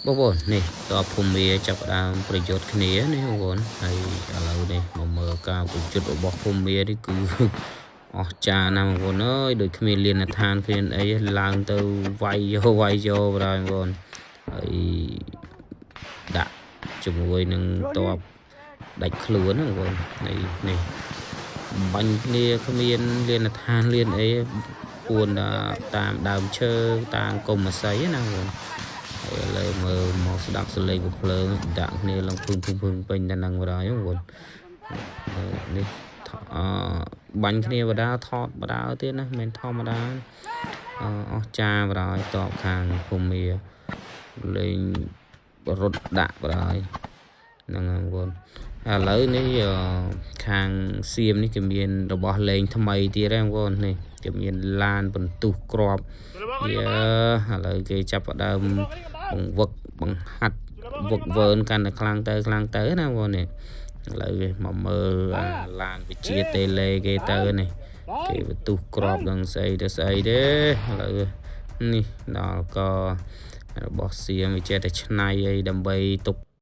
បងប្អូននេះតបភូមិចាប់ដើមប្រយុទ្ធគ្នានេះបងប្អូនហើយឥឡូវនេះមកមើលការប្រយុទ្ធរបស់ភូមិនេះគឺអស្ចារ្យណាស់បងប្អូនអើយដូចគ្មានលៀនឋានគ្មានអីឡើងទៅវាយយកបងប្អូនហើយដាក់ជាមួយនឹងតបដាច់ខ្លួនណាបងប្អូននេះបាញ់គ្នាគ្មានលៀនឋានលៀនអីពួនតាមដើមឈើតាមកុំអាស័យណាបងប្អូនឥឡូវមើលមកស្ដាប់សលេងកំភ្លើងដាក់គ្នាឡើងភឹងពេញតែនឹងបណ្ដោយបងប្អូននេះបាញ់គ្នាបដាថតបដាទៀតណាមិនធម្មតាអស្ចារ្យបណ្ដោយតបខាងភូមិលេងរត់ដាក់បណ្ដោយហ្នឹងបងប្អូនឥឡូវនេះខាងសៀមនេះគេមានរបស់លេងថ្មីទៀតហ្នឹងបងប្អូននេះគេមានឡានបន្ទុះក្របឥឡូវគេចាប់ផ្ដើមបង្វឹកបង្ហាត់វឹកវើកាន់តែខ្លាំងទៅណាបងនេះឥឡូវមកមើលឡានវិជាតេឡេគេទៅនេះគេបន្ទុះក្របនឹងស្អីទៅស្អីទេឥឡូវនេះដល់ក៏របស់សៀមវាចេះតែឆ្នៃអីដើម្បីទុក